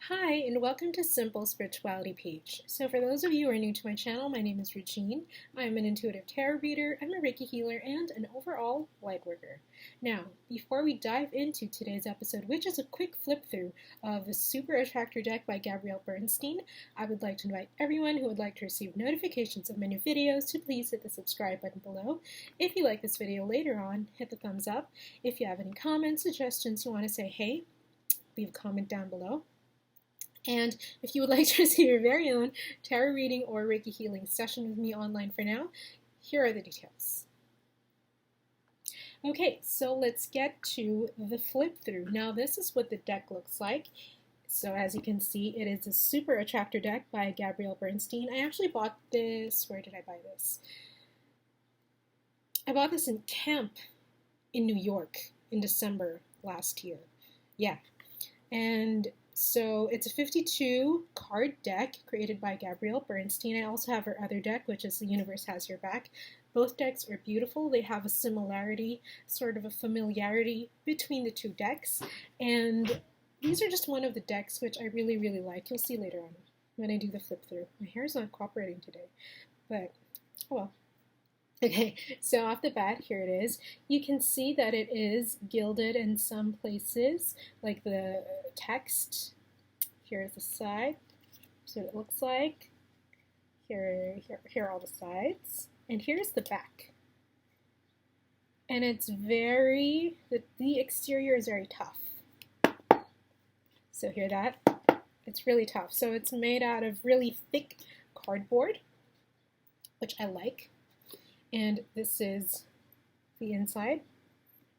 Hi, and welcome to SimpleSpiritualityPH. So for those of you who are new to my channel, my name is Regine. I'm an intuitive tarot reader, I'm a Reiki healer, and an overall lightworker. Now, before we dive into today's episode, which is a quick flip through of the Super Attractor Deck by Gabrielle Bernstein, I would like to invite everyone who would like to receive notifications of my new videos to please hit the subscribe button below. If you like this video later on, hit the thumbs up. If you have any comments, suggestions, you want to say hey, leave a comment down below. And if you would like to receive your very own tarot reading or Reiki healing session with me online for now, here are the details. Okay, so let's get to the flip through. Now this is what the deck looks like. So as you can see, it is a Super Attractor Deck by Gabrielle Bernstein. I actually bought this, where did I buy this? I bought this in camp in New York in December last year. Yeah, and so it's a 52 card deck created by Gabrielle Bernstein. I also have her other deck, which is The Universe Has Your Back. Both decks are beautiful. They have a similarity, sort of a familiarity between the two decks. And these are just one of the decks which I really, really like. You'll see later on when I do the flip through. My hair is not cooperating today, but oh well. Okay, so off the bat, here it is. You can see that it is gilded in some places, like the text. Here's the side. So it looks like. Here are all the sides. And here's the back. And it's the exterior is very tough. So hear that? It's really tough. So it's made out of really thick cardboard, which I like. And this is the inside.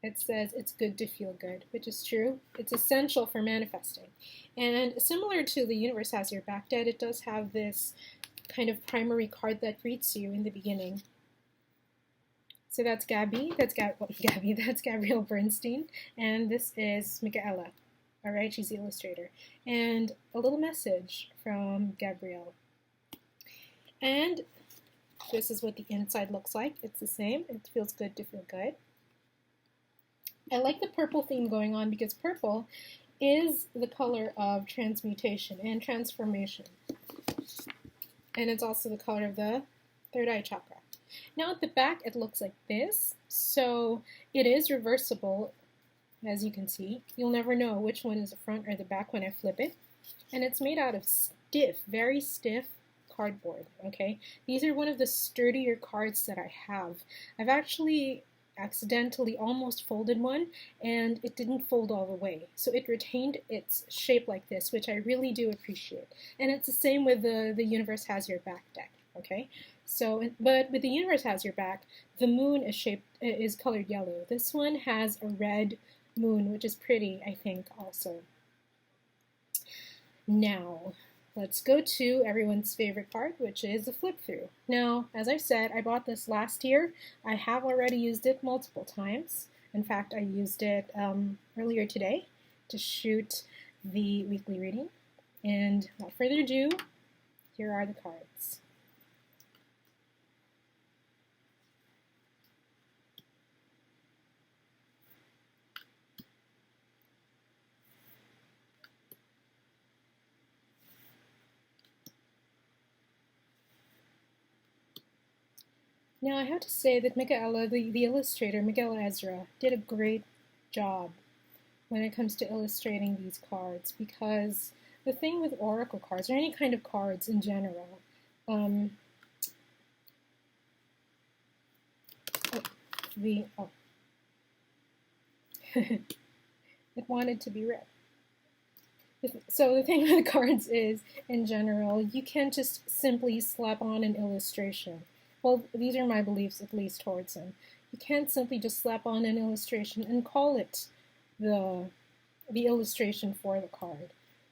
It says it's good to feel good, which is true. It's essential for manifesting. And similar to The Universe Has Your Back deck, it does have this kind of primary card that greets you in the beginning. So that's that's Gabrielle Bernstein, and this is Michaela. All right, she's the illustrator. And a little message from Gabrielle. And this is what the inside looks like. It's the same. It feels good to feel good. I like the purple theme going on because purple is the color of transmutation and transformation. And it's also the color of the third eye chakra. Now at the back it looks like this. So it is reversible, as you can see. You'll never know which one is the front or the back when I flip it. And it's made out of stiff, very stiff cardboard. Okay, these are one of the sturdier cards that I have. I've actually accidentally almost folded one and it didn't fold all the way, so it retained its shape like this, which I really do appreciate. And it's the same with the Universe Has Your Back deck. Okay, so but with The Universe Has Your Back, the moon is colored yellow. This one has a red moon, which is pretty, I think, also. Now let's go to everyone's favorite part, which is the flip through. Now, as I said, I bought this last year. I have already used it multiple times. In fact, I used it earlier today to shoot the weekly reading. And without further ado, here are the cards. Now I have to say that Michaela, the illustrator, Michaela Ezra, did a great job when it comes to illustrating these cards, because the thing with oracle cards, or any kind of cards in general, it wanted to be read. So the thing with cards is, in general, you can't just simply slap on an illustration. Well, these are my beliefs, at least, towards them. You can't simply just slap on an illustration and call it the illustration for the card.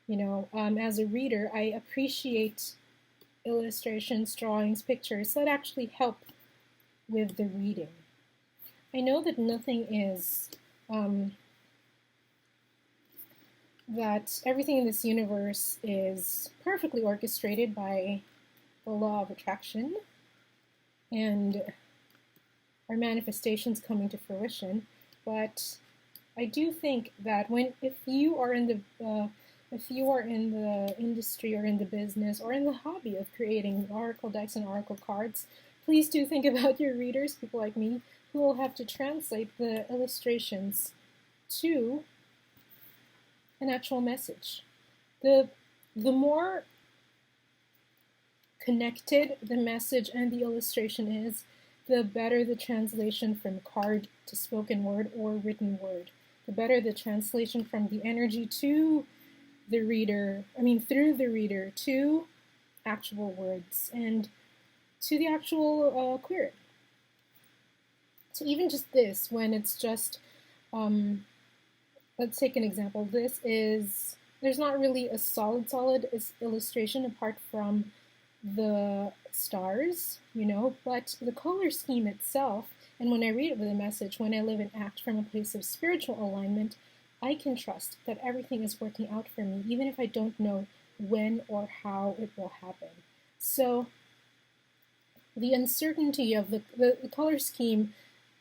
You know, as a reader, I appreciate illustrations, drawings, pictures that actually help with the reading. I know that nothing is, that everything in this universe is perfectly orchestrated by the law of attraction and our manifestations coming to fruition, but I do think that if you are in the if you are in the industry or in the business or in the hobby of creating oracle decks and oracle cards, please do think about your readers, people like me, who will have to translate the illustrations to an actual message. The more connected the message and the illustration is, the better the translation from card to spoken word or written word. The better the translation from the energy to the reader, through the reader to actual words and to the actual query. So even just this, when it's just, let's take an example. There's not really a solid illustration apart from the stars, but the color scheme itself, and when I read it with a message, when I live and act from a place of spiritual alignment, I can trust that everything is working out for me, even if I don't know when or how it will happen. So the uncertainty of the color scheme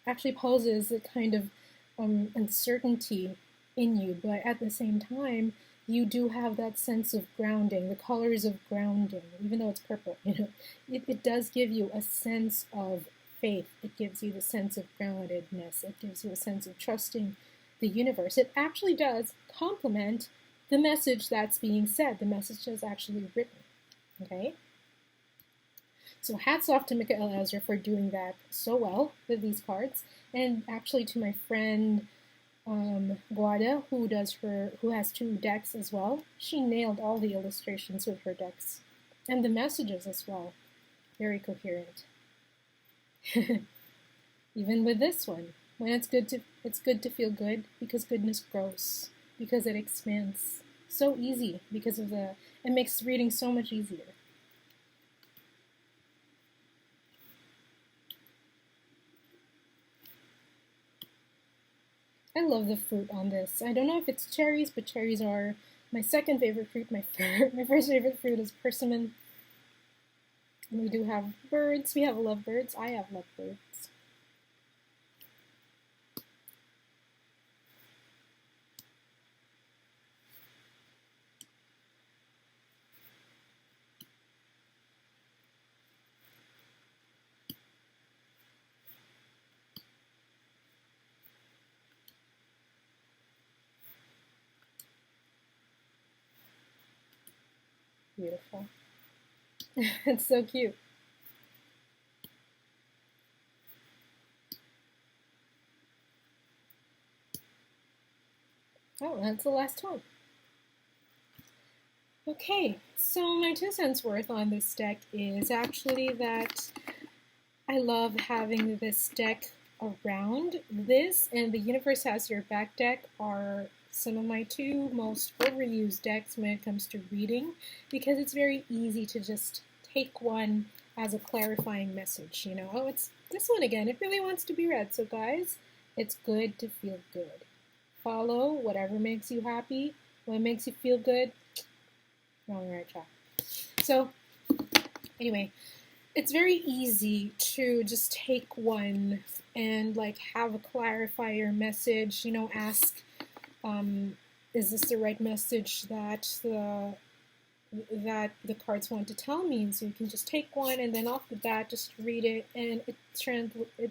actually poses a kind of uncertainty in you, but at the same time, you do have that sense of grounding, the colors of grounding, even though it's purple, it does give you a sense of faith. It gives you the sense of groundedness. It gives you a sense of trusting the universe. It actually does complement the message that's being said, the message that's actually written, okay? So hats off to Michael Ezra for doing that so well with these cards, and actually to my friend Guada, who has 2 decks as well. She nailed all the illustrations with her decks, and the messages as well. Very coherent. Even with this one, when it's good to feel good, because goodness grows, because it expands. So easy because of it makes reading so much easier. I love the fruit on this. I don't know if it's cherries, but cherries are my second favorite fruit. My first favorite fruit is persimmon. And we do have birds. We have lovebirds. I have lovebirds. Beautiful. It's so cute. Oh, that's the last one. Okay, so my 2 cents worth on this deck is actually that I love having this deck around. This and the Universe Has Your Back deck are some of my 2 most overused decks when it comes to reading, because it's very easy to just take one as a clarifying message, oh, it's this one again, it really wants to be read. So guys, it's good to feel good. Follow whatever makes you happy, what makes you feel good, you're on the right track. So anyway, it's very easy to just take one and have a clarifier message, ask, is this the right message that the cards want to tell me? And so you can just take one and then off the bat just read it, and it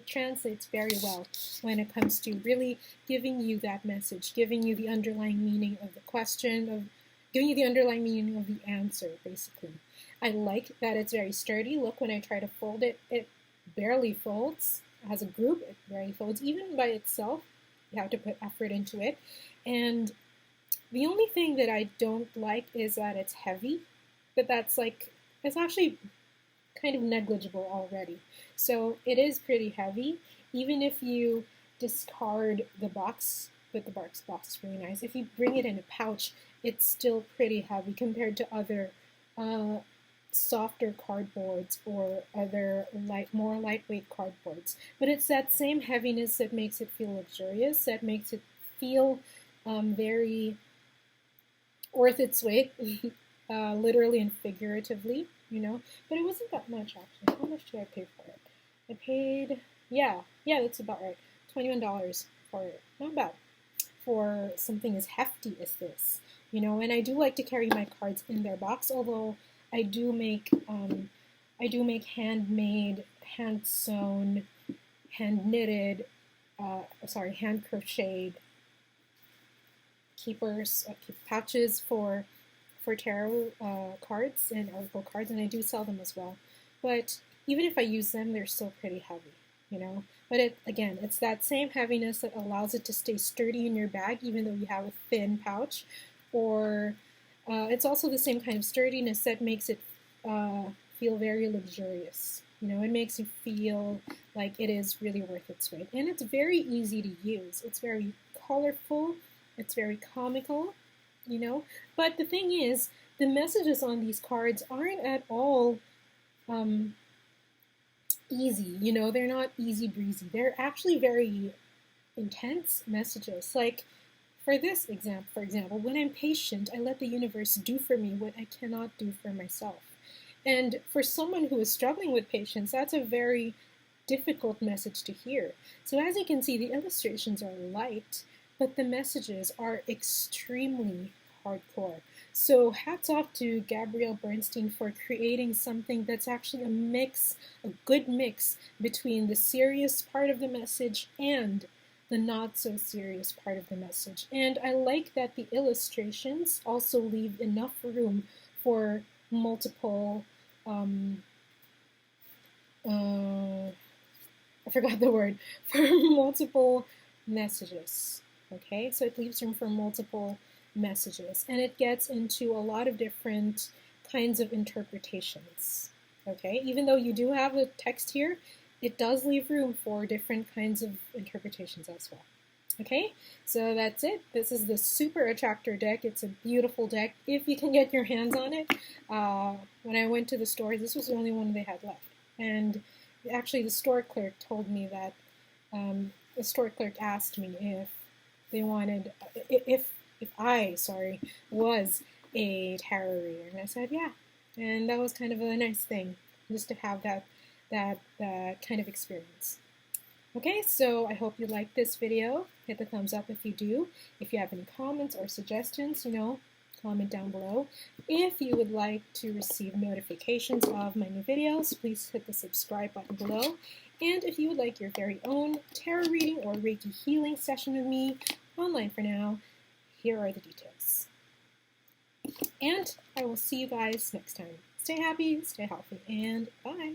translates very well when it comes to really giving you that message, giving you the underlying meaning of the question, giving you the underlying meaning of the answer, basically. I like that it's very sturdy. Look, when I try to fold it, it barely folds. As a group, it barely folds. Even by itself, you have to put effort into it. And the only thing that I don't like is that it's heavy, but it's actually kind of negligible already. So it is pretty heavy. Even if you discard the box, but the box is really nice. If you bring it in a pouch, it's still pretty heavy compared to other softer cardboards or other more lightweight cardboards. But it's that same heaviness that makes it feel luxurious, that makes it feel very worth its weight, literally and figuratively, But it wasn't that much, actually. How much did I pay for it? I paid, yeah, that's about right, $21 for it. Not bad for something as hefty as this. you know. And I do like to carry my cards in their box, although I do make handmade, hand sewn, hand knitted, hand crocheted keepers, pouches for tarot cards and oracle cards, and I do sell them as well. But even if I use them, they're still pretty heavy, you know. But again, it's that same heaviness that allows it to stay sturdy in your bag, even though you have a thin pouch. Or it's also the same kind of sturdiness that makes it feel very luxurious. You know, it makes you feel like it is really worth its weight. And it's very easy to use. It's very colorful. It's very comical, you know. But the thing is, the messages on these cards aren't at all easy, you know. They're not easy breezy. They're actually very intense messages. Like, for example, when I'm patient, I let the universe do for me what I cannot do for myself. And for someone who is struggling with patience, that's a very difficult message to hear. So as you can see, the illustrations are light, but the messages are extremely hardcore. So hats off to Gabrielle Bernstein for creating something that's actually a good mix between the serious part of the message and the not so serious part of the message. And I like that the illustrations also leave enough room for multiple, I forgot the word, for multiple messages. Okay, so it leaves room for multiple messages, and it gets into a lot of different kinds of interpretations. Okay, even though you do have a text here, it does leave room for different kinds of interpretations as well. Okay, so that's it. This is the Super Attractor deck. It's a beautiful deck if you can get your hands on it. When I went to the store, this was the only one they had left. And actually the store clerk told me that, the store clerk asked me if they wanted, if I was a tarot reader. And I said, yeah. And that was kind of a nice thing, just to have that kind of experience. Okay, so I hope you liked this video. Hit the thumbs up if you do. If you have any comments or suggestions, you know, comment down below. If you would like to receive notifications of my new videos, please hit the subscribe button below. And if you would like your very own tarot reading or Reiki healing session with me, online for now, here are the details. And I will see you guys next time. Stay happy, stay healthy, and bye.